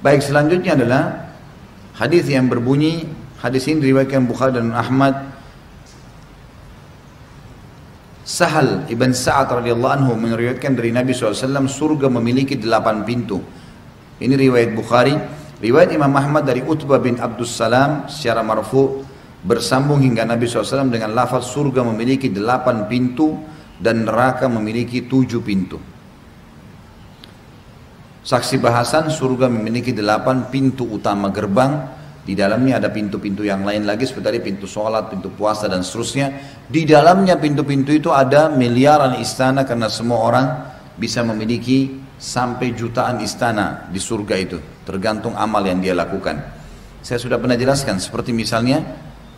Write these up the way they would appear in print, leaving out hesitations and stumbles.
Baik, selanjutnya adalah hadis yang berbunyi, hadis ini diriwayatkan Bukhari dan Ahmad. Sahal ibn Sa'ad radhiyallahu anhu meriwayatkan dari Nabi SAW, surga memiliki 8 pintu. Ini riwayat Bukhari. Riwayat Imam Ahmad dari Utbah bin Abdus Salam secara marfu bersambung hingga Nabi SAW dengan lafaz surga memiliki 8 pintu dan neraka memiliki 7 pintu. Saksi bahasan, surga memiliki 8 pintu utama gerbang. Di dalamnya ada pintu-pintu yang lain lagi seperti tadi, pintu sholat, pintu puasa dan seterusnya. Di dalamnya pintu-pintu itu ada miliaran istana karena semua orang bisa memiliki sampai jutaan istana di surga itu. Tergantung amal yang dia lakukan. Saya sudah pernah jelaskan, seperti misalnya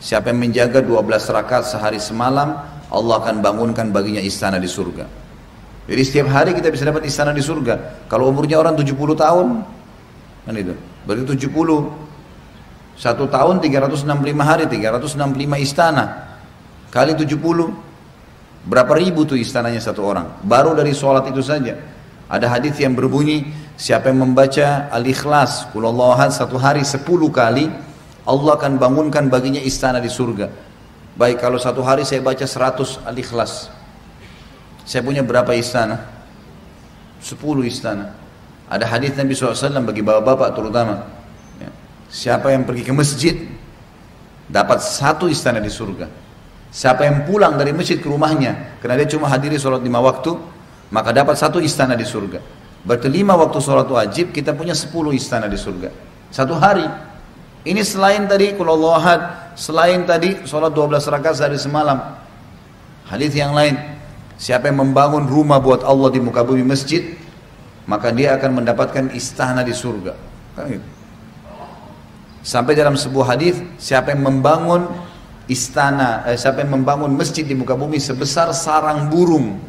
siapa yang menjaga 12 rakaat sehari semalam, Allah akan bangunkan baginya istana di surga. Jadi setiap hari kita bisa dapat istana di surga. Kalau umurnya orang 70 tahun, kan itu, berarti 70. 1 tahun 365 hari, 365 istana. Kali 70, berapa ribu tuh istananya satu orang. Baru dari sholat itu saja. Ada hadis yang berbunyi, siapa yang membaca Al-Ikhlas, Qul Huwallahu Ahad 1 hari 10 kali, Allah akan bangunkan baginya istana di surga. Baik, kalau 1 hari saya baca 100 Al-Ikhlas, saya punya berapa istana? 10 istana. Ada hadis Nabi SAW bagi bapak-bapak terutama. Ya. Siapa yang pergi ke masjid, dapat 1 istana di surga. Siapa yang pulang dari masjid ke rumahnya, karena dia cuma hadiri sholat 5 waktu, maka dapat 1 istana di surga. Berarti 5 waktu sholat wajib, kita punya 10 istana di surga. 1 hari. Ini selain tadi Qul Huwallahu Ahad, selain tadi sholat 12 rakaat sehari semalam. Hadis yang lain. Siapa yang membangun rumah buat Allah di muka bumi masjid, maka dia akan mendapatkan istana di surga. Kan gitu. Sampai dalam sebuah hadis, siapa yang membangun istana, siapa yang membangun masjid di muka bumi sebesar sarang burung.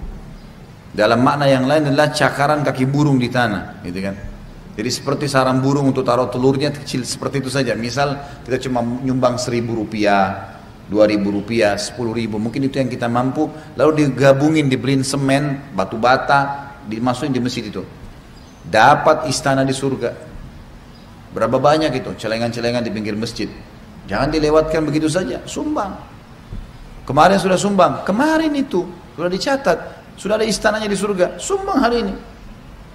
Dalam makna yang lain adalah cakaran kaki burung di tanah, gitu kan. Jadi seperti sarang burung untuk taruh telurnya kecil seperti itu saja. Misal kita cuma nyumbang 1.000 rupiah, 2.000 rupiah, 10.000, mungkin itu yang kita mampu, lalu digabungin, dibeliin semen, batu bata, dimasukin di masjid itu, dapat istana di surga. Berapa banyak itu celengan-celengan di pinggir masjid. Jangan dilewatkan begitu saja, sumbang. Kemarin sudah sumbang, kemarin itu sudah dicatat, sudah ada istananya di surga, sumbang hari ini.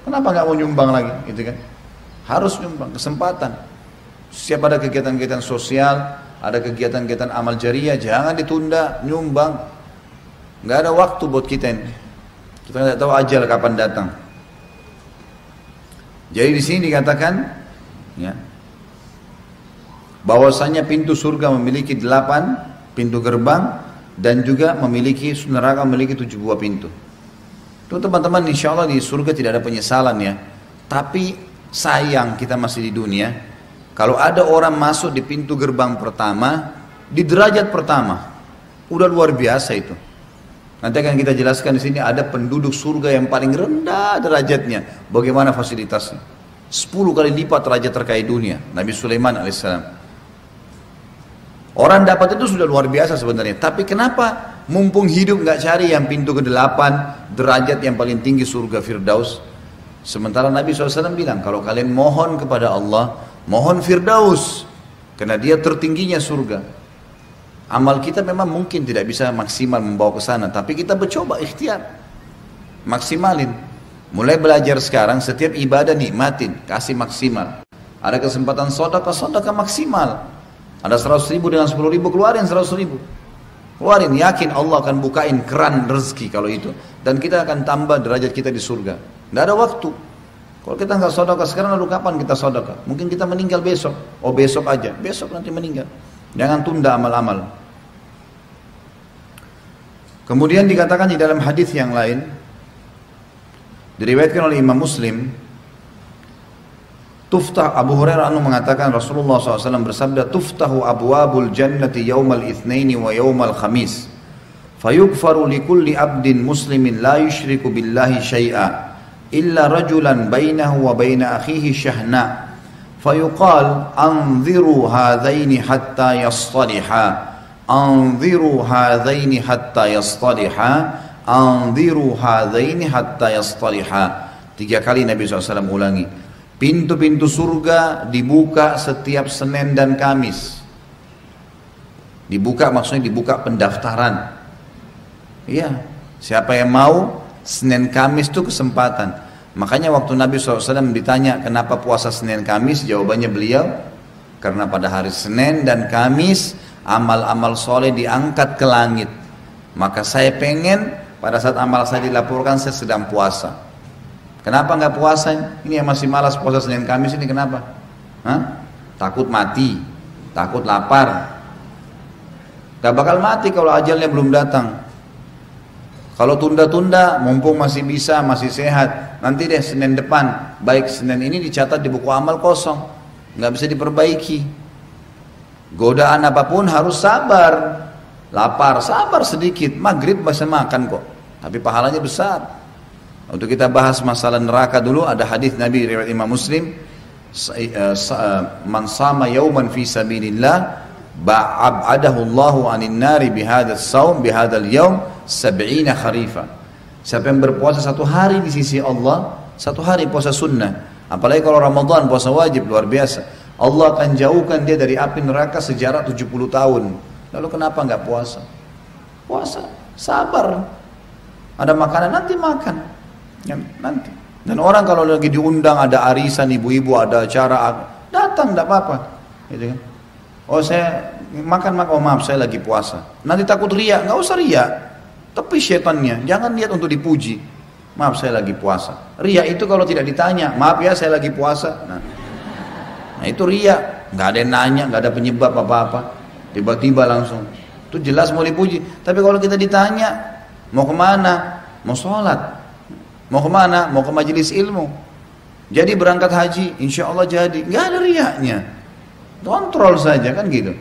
Kenapa nggak mau nyumbang lagi, gitu kan? Harus nyumbang, kesempatan. Setiap ada kegiatan-kegiatan sosial, ada kegiatan-kegiatan amal jariah, jangan ditunda, nyumbang. Nggak ada waktu buat kita ini. Kita nggak tahu ajal kapan datang. Jadi di sini dikatakan, ya, bahwasanya pintu surga memiliki 8 pintu gerbang dan juga memiliki neraka memiliki 7 buah pintu. Tuh teman-teman, insya Allah di surga tidak ada penyesalan ya. Tapi sayang kita masih di dunia. Kalau ada orang masuk di pintu gerbang pertama, di derajat pertama, udah luar biasa itu. Nanti akan kita jelaskan di sini ada penduduk surga yang paling rendah derajatnya. Bagaimana fasilitasnya? 10 kali lipat derajat terkait dunia. Nabi Sulaiman alaihissalam. Orang dapat itu sudah luar biasa sebenarnya. Tapi kenapa mumpung hidup nggak cari yang pintu ke-8 derajat yang paling tinggi surga Firdaus? Sementara Nabi SAW bilang, kalau kalian mohon kepada Allah, mohon Firdaus, karena dia tertingginya surga. Amal kita memang mungkin tidak bisa maksimal membawa ke sana, tapi kita mencoba ikhtiar, maksimalin. Mulai belajar sekarang, setiap ibadah nikmatin, kasih maksimal. Ada kesempatan sedekah maksimal. Ada 100.000 dengan 10.000, keluarin 100.000. Keluarin, yakin Allah akan bukain keran rezeki kalau itu. Dan kita akan tambah derajat kita di surga. Tidak ada waktu. Kalau kita nggak sedekah sekarang, lalu kapan kita sedekah? Mungkin kita meninggal besok. Oh besok aja, besok nanti meninggal. Jangan tunda amal-amal. Kemudian dikatakan di dalam hadis yang lain, diriwayatkan oleh Imam Muslim, tuftah, Abu Hurairah mengatakan Rasulullah SAW bersabda, tuftahu abwabul jannati yawmal itsnaini wa yawmal khamis, fayughfaru likulli abdin muslimin la yushriku billahi syai'a illa rajulan bainahu wa baina akhihi syahna, fayuqal anziru hadzaini hatta yastaliha, anziru hadzaini hatta yastaliha, anziru hadzaini hatta yastaliha. 3 kali Nabi SAW ulangi. Pintu-pintu surga dibuka setiap Senin dan Kamis. Dibuka maksudnya dibuka pendaftaran. Iya, siapa yang mau Senin Kamis itu kesempatan. Makanya waktu Nabi SAW ditanya kenapa puasa Senin Kamis, jawabannya beliau, karena pada hari Senin dan Kamis amal-amal soleh diangkat ke langit. Maka saya pengen pada saat amal saya dilaporkan saya sedang puasa. Kenapa nggak puasa? Ini yang masih malas puasa Senin Kamis ini kenapa? Hah? Takut mati, takut lapar. Gak bakal mati kalau ajalnya belum datang. Kalau tunda-tunda, mumpung masih bisa, masih sehat, nanti deh Senin depan. Baik Senin ini dicatat di buku amal kosong, nggak bisa diperbaiki. Godaan apapun harus sabar. Lapar, sabar sedikit. Maghrib bisa makan kok, tapi pahalanya besar. Untuk kita bahas masalah neraka dulu, ada hadis Nabi riwayat Imam Muslim, man sama yauman fi sabilillah ba'abadahu Allahu 'anil nari bihadzal shaum bihadzal yaum 70 kharifa. Siapa yang berpuasa satu hari di sisi Allah, satu hari puasa sunnah, apalagi kalau Ramadan puasa wajib, luar biasa. Allah akan jauhkan dia dari api neraka sejarak 70 tahun. Lalu kenapa enggak puasa? Puasa, sabar. Ada makanan nanti makan. Ya, nanti. Dan orang kalau lagi diundang ada arisan ibu-ibu, ada acara, datang tidak apa-apa, gitu kan? Oh saya makan, oh maaf saya lagi puasa. Nanti takut riak, nggak usah riak. Tapi setannya, jangan lihat untuk dipuji. Maaf saya lagi puasa. Riak itu kalau tidak ditanya, maaf ya saya lagi puasa. Nah itu riak, nggak ada yang nanya, nggak ada penyebab apa-apa. Tiba-tiba langsung, itu jelas mau dipuji. Tapi kalau kita ditanya, mau kemana? Mau sholat. Mau kemana? Mau ke majelis ilmu. Jadi berangkat haji, insya Allah jadi. Nggak ada riaknya. Kontrol saja kan gitu.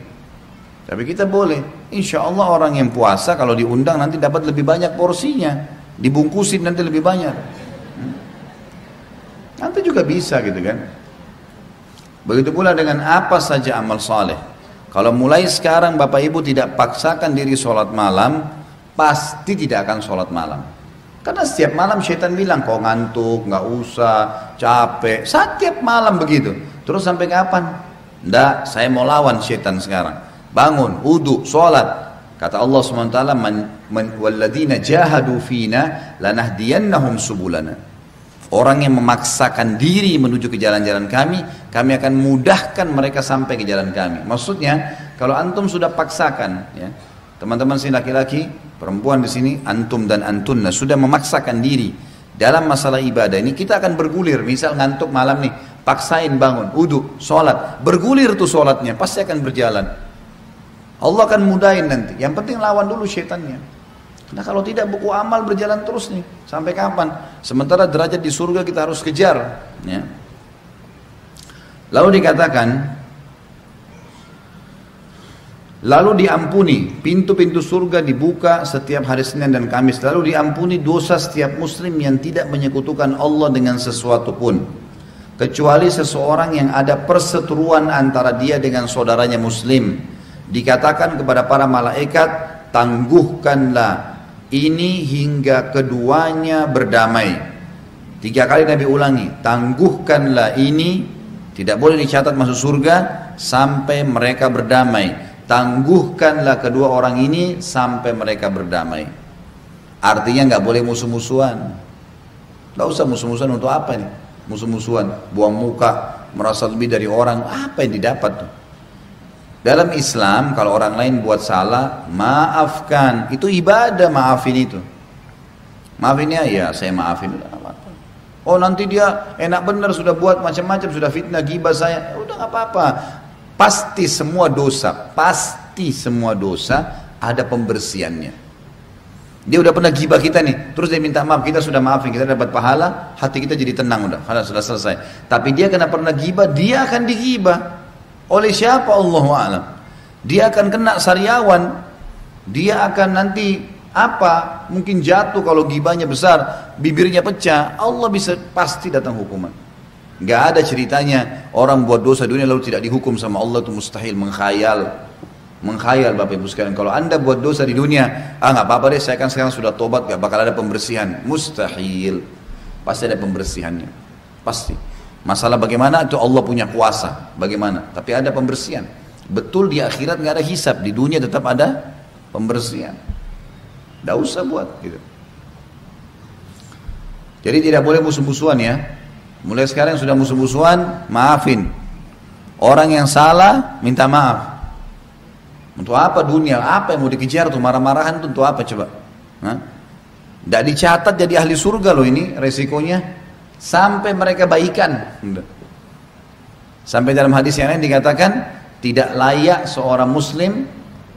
Tapi kita boleh. Insya Allah orang yang puasa kalau diundang nanti dapat lebih banyak porsinya. Dibungkusin nanti lebih banyak. Nanti juga bisa gitu kan. Begitu pula dengan apa saja amal saleh. Kalau mulai sekarang Bapak Ibu tidak paksakan diri sholat malam, pasti tidak akan sholat malam. Karena setiap malam syaitan bilang, kau ngantuk, nggak usah, capek. Setiap malam begitu. Terus sampai kapan? Nggak, saya mau lawan syaitan sekarang. Bangun, wudu, sholat. Kata Allah SWT, "Walladzina jahadu fina lanahdiyannahum subulana." Orang yang memaksakan diri menuju ke jalan-jalan kami akan mudahkan mereka sampai ke jalan kami. Maksudnya, kalau antum sudah paksakan, ya, teman-teman sini laki-laki, perempuan di sini, antum dan antunna sudah memaksakan diri dalam masalah ibadah ini, kita akan bergulir. Misal ngantuk malam nih, paksain bangun, wudu, sholat, bergulir tuh sholatnya, pasti akan berjalan. Allah akan mudahin nanti. Yang penting lawan dulu syaitannya. Nah kalau tidak buku amal berjalan terus nih, sampai kapan? Sementara derajat di surga kita harus kejar. Ya. Lalu dikatakan, lalu diampuni, pintu-pintu surga dibuka setiap hari Senin dan Kamis. Lalu diampuni dosa setiap muslim yang tidak menyekutukan Allah dengan sesuatu pun, kecuali seseorang yang ada perseteruan antara dia dengan saudaranya muslim. Dikatakan kepada para malaikat, tangguhkanlah ini hingga keduanya berdamai. 3 kali Nabi ulangi, tangguhkanlah ini, tidak boleh dicatat masuk surga sampai mereka berdamai. Tangguhkanlah kedua orang ini sampai mereka berdamai. Artinya nggak boleh musuh-musuhan. Nggak usah musuh-musuhan, untuk apa nih? Musuh-musuhan, buang muka, merasa lebih dari orang, apa yang didapat tuh? Dalam Islam kalau orang lain buat salah, maafkan. Itu ibadah, maafin itu. Maafinnya ya saya maafin. Oh nanti dia enak benar sudah buat macam-macam, sudah fitnah, gibah saya, udah nggak apa-apa. Pasti semua dosa ada pembersihannya. Dia udah pernah gibah kita nih, terus dia minta maaf, kita sudah maafin, kita dapat pahala, hati kita jadi tenang, udah sudah selesai. Tapi dia kena pernah gibah, dia akan digibah. Oleh siapa? Allahu a'lam. Dia akan kena sariawan. Dia akan nanti apa? Mungkin jatuh kalau gibahnya besar, bibirnya pecah. Allah bisa pasti datang hukuman. Gak ada ceritanya orang buat dosa dunia lalu tidak dihukum sama Allah, itu mustahil, menghayal. Menghayal Bapak Ibu sekalian. Kalau anda buat dosa di dunia, nggak apa-apa deh, saya kan sekarang sudah tobat, gak bakal ada pembersihan. Mustahil. Pasti ada pembersihannya. Pasti. Masalah bagaimana itu Allah punya kuasa, bagaimana. Tapi ada pembersihan. Betul di akhirat nggak ada hisab, di dunia tetap ada pembersihan. Nggak usah buat gitu. Jadi tidak boleh musuh-musuhan ya. Mulai sekarang sudah musuh-musuhan, maafin. Orang yang salah minta maaf. Untuk apa dunia? Apa yang mau dikejar tuh? Marah-marahan tuh untuk apa coba? Tidak dicatat jadi ahli surga loh ini resikonya. Sampai mereka baikan. Sampai dalam hadis yang lain dikatakan tidak layak seorang muslim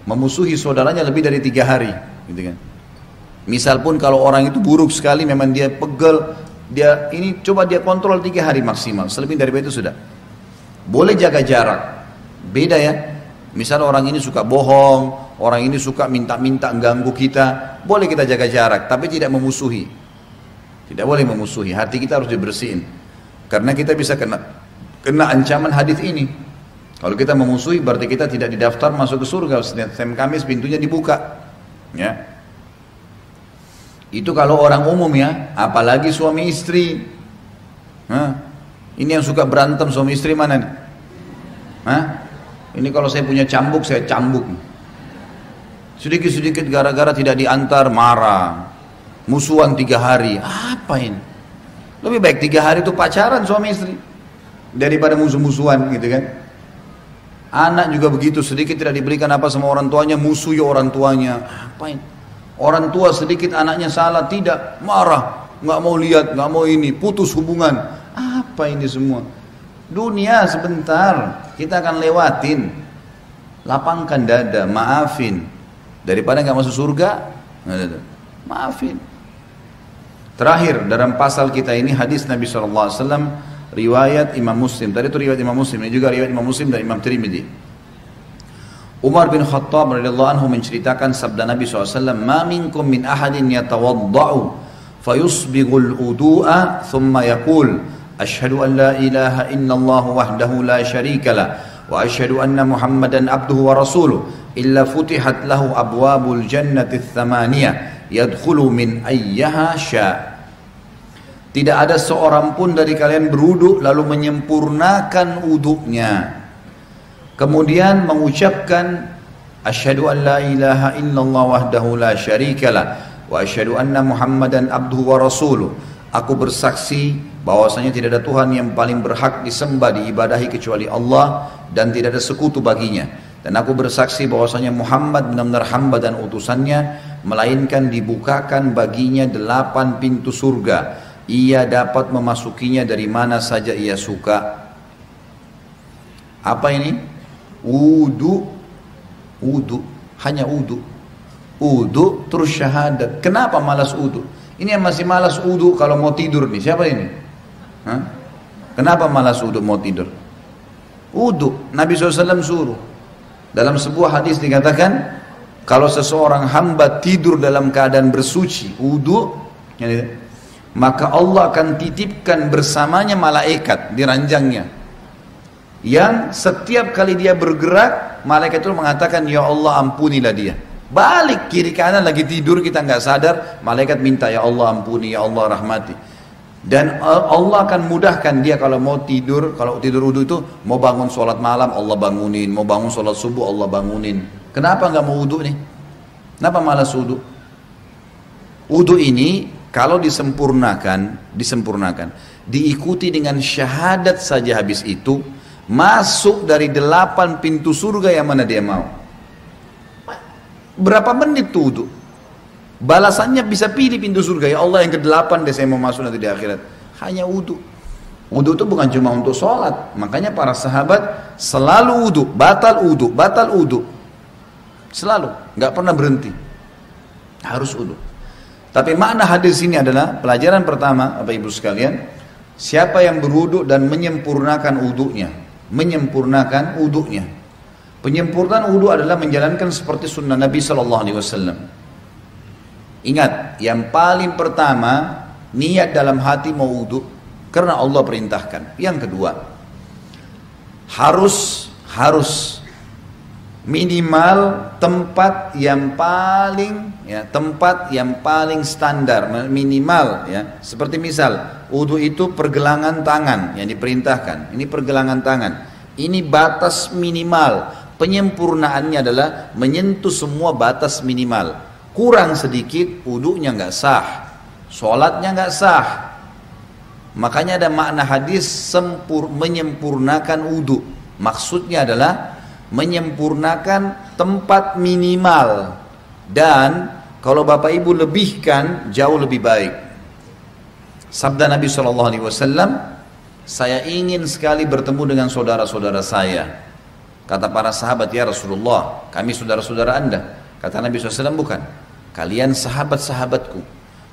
memusuhi saudaranya lebih dari 3 hari. Gitu kan? Misal pun kalau orang itu buruk sekali, memang dia pegel, dia ini coba dia kontrol 3 hari maksimal. Selebih dari itu sudah. Boleh jaga jarak. Beda ya. Misal orang ini suka bohong, orang ini suka minta-minta ganggu kita, boleh kita jaga jarak, tapi tidak memusuhi. Tidak boleh memusuhi, hati kita harus dibersihin. Karena kita bisa kena ancaman hadis ini. Kalau kita memusuhi berarti kita tidak didaftar masuk ke surga. Setiap Kamis pintunya dibuka. Ya. Itu kalau orang umum ya, apalagi suami istri. Ini yang suka berantem suami istri mana nih? Ini kalau saya punya cambuk, saya cambuk. Sedikit-sedikit gara-gara tidak diantar, marah. Musuhan 3 hari. Apa ini? Lebih baik 3 hari itu pacaran suami istri. Daripada musuh-musuhan gitu kan. Anak juga begitu, sedikit tidak diberikan apa sama orang tuanya, musuh ya orang tuanya. Apa ini? Orang tua sedikit anaknya salah, tidak, marah. Nggak mau lihat, nggak mau ini, putus hubungan. Apa ini semua? Dunia sebentar, kita akan lewatin. Lapangkan dada, maafin. Daripada nggak masuk surga, maafin. Terakhir dalam pasal kita ini hadis Nabi SAW, riwayat Imam Muslim. Tadi itu riwayat Imam Muslim, ini juga riwayat Imam Muslim dan Imam Tirmidzi. Umar bin Khattab radhiyallahu anhu menceritakan sabda Nabi SAW, "Ma minkum min ahadin yatawadda'u fayusbighul wudu'a thumma yaqul Ashhadu an la ilaha illallah wahdahu la syarika lah wa ashhadu anna Muhammadan abduhu wa rasuluh illa futihat lahu abwabul jannati tsamaniyah yadkhulu min ayyaha sya'." Tidak ada seorang pun dari kalian berwudu lalu menyempurnakan wudunya, kemudian mengucapkan asyhadu an la ilaha illallah wahdahu la syarika lah wa asyhadu anna Muhammadan abduhu wa rasuluh. Aku bersaksi bahwasanya tidak ada Tuhan yang paling berhak disembah, diibadahi kecuali Allah, dan tidak ada sekutu baginya. Dan aku bersaksi bahwasanya Muhammad benar-benar hamba dan utusannya, melainkan dibukakan baginya 8 pintu surga. Ia dapat memasukinya dari mana saja ia suka. Apa ini? Wudu. Wudu, hanya wudu. Wudu terus syahadat. Kenapa malas wudu? Ini yang masih malas wudu kalau mau tidur nih, siapa ini? Kenapa malas wudu mau tidur? Wudu, Nabi SAW suruh. Dalam sebuah hadis dikatakan, kalau seseorang hamba tidur dalam keadaan bersuci, wudu, maka Allah akan titipkan bersamanya malaikat di ranjangnya. Yang setiap kali dia bergerak, malaikat itu mengatakan, ya Allah ampunilah dia. Balik kiri kanan lagi tidur kita nggak sadar, malaikat minta ya Allah ampuni, ya Allah rahmati. Dan Allah akan mudahkan dia kalau mau tidur, kalau tidur wudu itu mau bangun sholat malam Allah bangunin, mau bangun sholat subuh Allah bangunin. Kenapa nggak mau wudu nih? Kenapa malas wudu? Wudu ini kalau disempurnakan, diikuti dengan syahadat saja habis itu, masuk dari 8 pintu surga yang mana dia mau. Berapa menit tuh wudu? Balasannya bisa pilih pintu surga. Ya Allah yang ke-8 deh saya mau masuk nanti di akhirat. Hanya wudu. Wudu itu bukan cuma untuk sholat. Makanya para sahabat selalu wudu, batal wudu, batal wudu. Selalu, nggak pernah berhenti. Harus wudu. Tapi makna hadis ini adalah pelajaran pertama, Bapak Ibu sekalian, siapa yang berwudu dan menyempurnakan wudunya, menyempurnakan wudunya. Penyempurnaan wudu adalah menjalankan seperti sunnah Nabi SAW. Ingat, yang paling pertama, niat dalam hati mau wudu karena Allah perintahkan. Yang kedua, harus minimal tempat yang paling standar, minimal ya. Seperti misal wudu itu pergelangan tangan yang diperintahkan. Ini pergelangan tangan. Ini batas minimal. Penyempurnaannya adalah menyentuh semua batas minimal. Kurang sedikit, wudunya nggak sah, sholatnya nggak sah. Makanya ada makna hadis menyempurnakan wudu. Maksudnya adalah menyempurnakan tempat minimal. Dan kalau Bapak Ibu lebihkan, jauh lebih baik. Sabda Nabi SAW, saya ingin sekali bertemu dengan saudara-saudara saya. Kata para sahabat, ya Rasulullah, kami saudara-saudara Anda. Kata Nabi SAW, bukan. Kalian sahabat-sahabatku,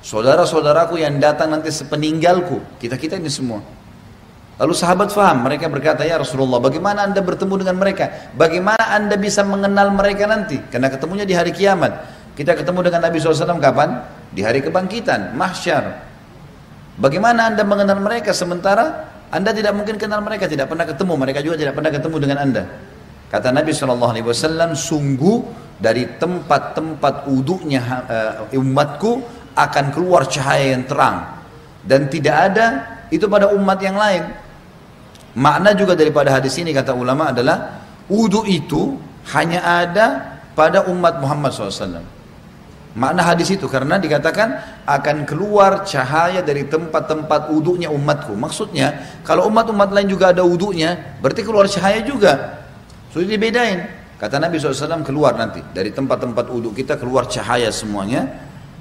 saudara-saudaraku yang datang nanti sepeninggalku. Kita-kita ini semua. Lalu sahabat faham, mereka berkata, ya Rasulullah, bagaimana Anda bertemu dengan mereka? Bagaimana Anda bisa mengenal mereka nanti? Karena ketemunya di hari kiamat. Kita ketemu dengan Nabi SAW kapan? Di hari kebangkitan, mahsyar. Bagaimana Anda mengenal mereka sementara Anda tidak mungkin kenal mereka, tidak pernah ketemu, mereka juga tidak pernah ketemu dengan Anda. Kata Nabi SAW, sungguh dari tempat-tempat wudunya umatku akan keluar cahaya yang terang. Dan tidak ada itu pada umat yang lain. Makna juga daripada hadis ini kata ulama adalah wudu itu hanya ada pada umat Muhammad SAW. Makna hadis itu karena dikatakan akan keluar cahaya dari tempat-tempat wudunya umatku. Maksudnya kalau umat-umat lain juga ada wudunya, berarti keluar cahaya juga. Sudah dibedain. Kata Nabi SAW, keluar nanti dari tempat-tempat wudu kita keluar cahaya semuanya.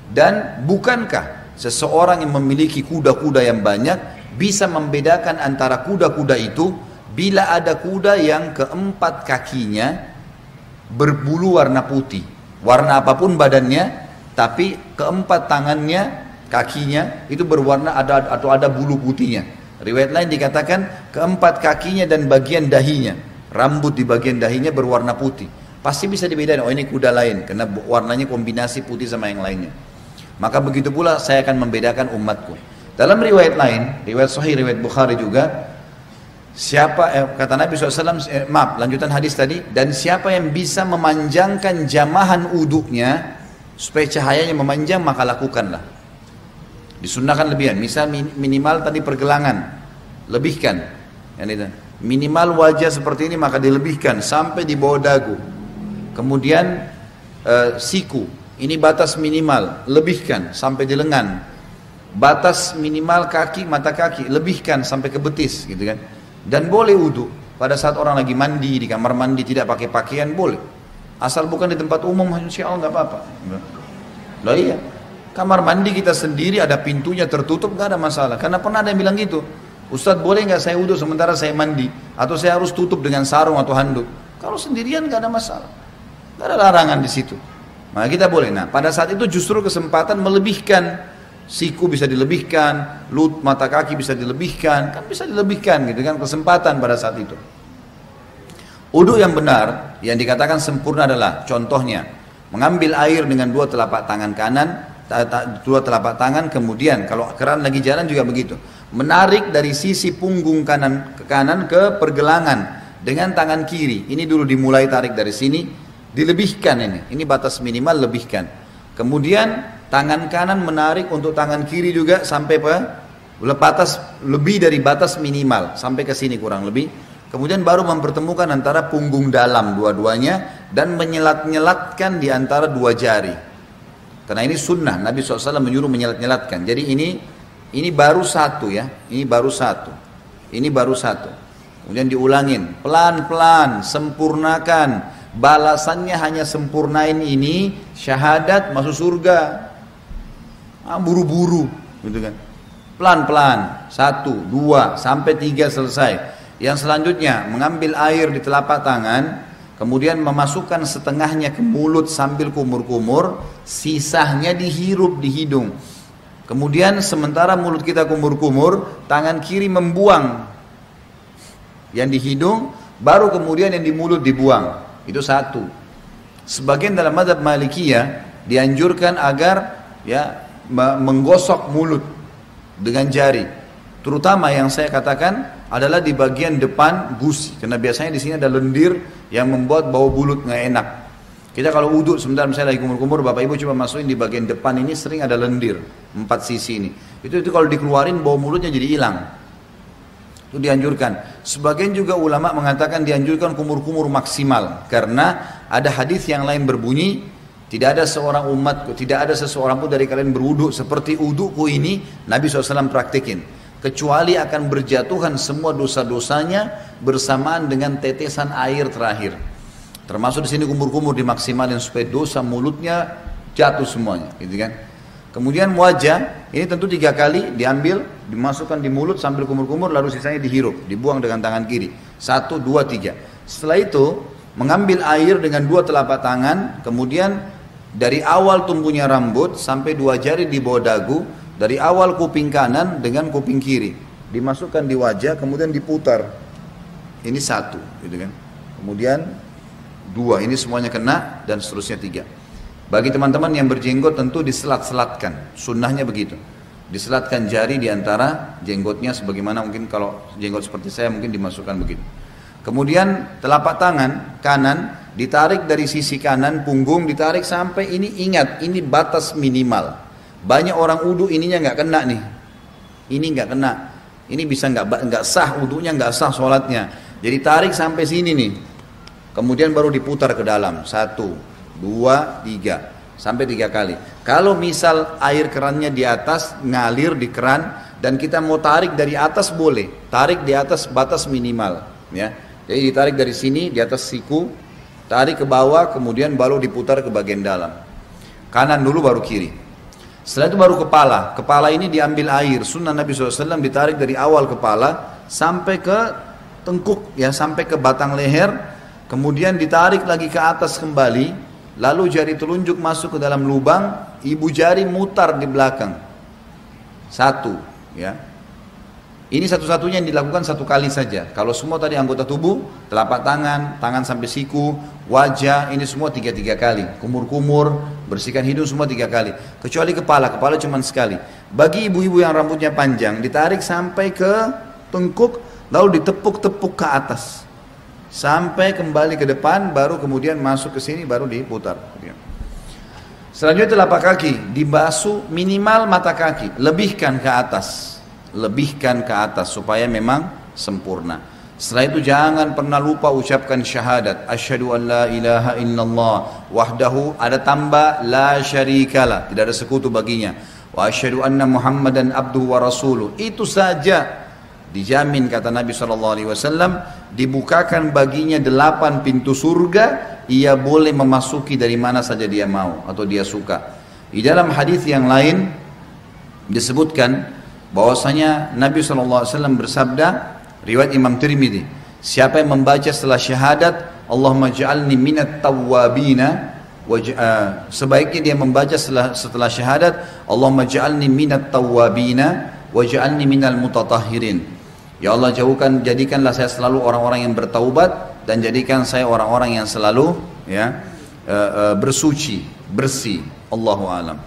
Dan bukankah seseorang yang memiliki kuda-kuda yang banyak bisa membedakan antara kuda-kuda itu bila ada kuda yang keempat kakinya berbulu warna putih, warna apapun badannya, tapi keempat tangannya, kakinya itu berwarna ada bulu putihnya. Riwayat lain dikatakan keempat kakinya dan bagian dahinya, rambut di bagian dahinya berwarna putih. Pasti bisa dibedakan, oh ini kuda lain karena warnanya kombinasi putih sama yang lainnya. Maka begitu pula saya akan membedakan umatku. Dalam riwayat lain, riwayat Sahih, riwayat Bukhari juga, kata Nabi SAW, lanjutan hadis tadi, dan siapa yang bisa memanjangkan jamahan uduknya supaya cahayanya memanjang, maka lakukanlah. Disunnahkan lebihan, misal minimal tadi pergelangan, lebihkan. Minimal wajah seperti ini maka dilebihkan sampai di bawah dagu. Kemudian siku, ini batas minimal, lebihkan sampai di lengan. Batas minimal kaki, mata kaki, lebihkan sampai ke betis, gitu kan. Dan boleh wudu pada saat orang lagi mandi di kamar mandi tidak pakai pakaian boleh, asal bukan di tempat umum, insya Allah nggak apa-apa. Loh iya, kamar mandi kita sendiri ada pintunya tertutup nggak ada masalah. Karena pernah ada yang bilang gitu, Ustadz boleh nggak saya wudu sementara saya mandi, atau saya harus tutup dengan sarung atau handuk? Kalau sendirian nggak ada masalah, nggak ada larangan di situ. Maka kita boleh. Nah pada saat itu justru kesempatan melebihkan. Siku bisa dilebihkan, mata kaki bisa dilebihkan, kan bisa dilebihkan gitu kan, kesempatan pada saat itu. Wudu yang benar, yang dikatakan sempurna adalah, contohnya, mengambil air dengan dua telapak tangan kanan, dua telapak tangan, kemudian kalau keran lagi jalan juga begitu, menarik dari sisi punggung kanan ke pergelangan dengan tangan kiri. Ini dulu dimulai tarik dari sini, dilebihkan ini batas minimal lebihkan. Kemudian tangan kanan menarik untuk tangan kiri juga sampai batas lebih dari batas minimal sampai ke sini kurang lebih. Kemudian baru mempertemukan antara punggung dalam dua-duanya dan menyelat-nyelatkan di antara dua jari. Karena ini sunnah, Nabi SAW menyuruh menyelat-nyelatkan. Jadi ini baru satu ya, ini baru satu, ini baru satu. Kemudian diulangin pelan-pelan, sempurnakan. Balasannya hanya sempurnain ini, syahadat masuk surga. Buru-buru gitu kan. Pelan-pelan, 1, 2, sampai 3 selesai. Yang selanjutnya mengambil air di telapak tangan, kemudian memasukkan setengahnya ke mulut sambil kumur-kumur, sisanya dihirup di hidung. Kemudian sementara mulut kita kumur-kumur, tangan kiri membuang yang di hidung, baru kemudian yang di mulut dibuang. Itu satu. Sebagian dalam mazhab Malikiyah dianjurkan agar ya menggosok mulut dengan jari. Terutama yang saya katakan adalah di bagian depan gusi, karena biasanya di sini ada lendir yang membuat bau mulut nggak enak. Kita kalau wudhu sebentar misalnya lagi kumur-kumur, bapak ibu coba masukin di bagian depan ini sering ada lendir 4 sisi ini. Itu kalau dikeluarin bau mulutnya jadi hilang. Itu dianjurkan. Sebagian juga ulama mengatakan dianjurkan kumur-kumur maksimal karena ada hadis yang lain berbunyi tidak ada seseorang pun dari kalian berwudhu seperti wudhuku ini, Nabi SAW praktikin, kecuali akan berjatuhan semua dosa-dosanya bersamaan dengan tetesan air terakhir. Termasuk di sini kumur-kumur dimaksimalin supaya dosa mulutnya jatuh semuanya, gitu kan? Kemudian wajah ini tentu 3 kali diambil, dimasukkan di mulut sambil kumur-kumur, lalu sisanya dihirup, dibuang dengan tangan kiri. 1, 2, 3. Setelah itu mengambil air dengan 2 telapak tangan, kemudian dari awal tumbuhnya rambut sampai 2 jari di bawah dagu, dari awal kuping kanan dengan kuping kiri, dimasukkan di wajah, kemudian diputar. Ini 1, gitu kan? Kemudian 2, ini semuanya kena, dan seterusnya 3. Bagi teman-teman yang berjenggot tentu diselat-selatkan, sunnahnya begitu. Diselatkan jari di antara jenggotnya, sebagaimana mungkin kalau jenggot seperti saya mungkin dimasukkan begitu. Kemudian telapak tangan kanan ditarik dari sisi kanan, punggung ditarik sampai ini, ingat ini batas minimal. Banyak orang wudu ininya nggak kena nih, ini nggak kena, ini bisa nggak sah wudunya, nggak sah sholatnya. Jadi tarik sampai sini nih. Kemudian baru diputar ke dalam 1, 2, 3 sampai 3 kali. Kalau misal air kerannya di atas ngalir di keran dan kita mau tarik dari atas boleh, tarik di atas batas minimal, ya. Jadi ditarik dari sini di atas siku, tarik ke bawah, kemudian baru diputar ke bagian dalam. Kanan dulu baru kiri. Setelah itu baru kepala. Kepala ini diambil air. Sunnah Nabi SAW ditarik dari awal kepala sampai ke tengkuk, ya, sampai ke batang leher. Kemudian ditarik lagi ke atas kembali, lalu jari telunjuk masuk ke dalam lubang, ibu jari mutar di belakang. 1, ya. Ini satu-satunya yang dilakukan 1 kali saja. Kalau semua tadi anggota tubuh, telapak tangan, tangan sampai siku, wajah, ini semua 3 kali. Kumur-kumur, bersihkan hidung semua 3 kali. Kecuali kepala cuma sekali. Bagi ibu-ibu yang rambutnya panjang, ditarik sampai ke tengkuk, lalu ditepuk-tepuk ke atas. Sampai kembali ke depan, baru kemudian masuk ke sini, baru diputar. Selanjutnya telapak kaki dibasuh minimal mata kaki, lebihkan ke atas supaya memang sempurna. Setelah itu jangan pernah lupa ucapkan syahadat, asyhadu an la ilaha illallah wahdahu, ada tambah la syarikalah, tidak ada sekutu baginya, wa asyhadu anna muhammadan abduhu wa rasuluh. Itu saja dijamin, kata Nabi SAW, dibukakan baginya 8 pintu surga, ia boleh memasuki dari mana saja dia mau atau dia suka. Di dalam hadis yang lain disebutkan bahwasanya Nabi SAW bersabda, riwayat Imam Tirmidzi, siapa yang membaca setelah syahadat Allahumma ja'alni minat tawwabina, sebaiknya dia membaca setelah syahadat Allahumma ja'alni minat tawwabina waj'alni minal mutatahhirin. Ya Allah, jadikanlah saya selalu orang-orang yang bertaubat, dan jadikan saya orang-orang yang selalu, ya, bersuci, bersih. Allahu a'lam.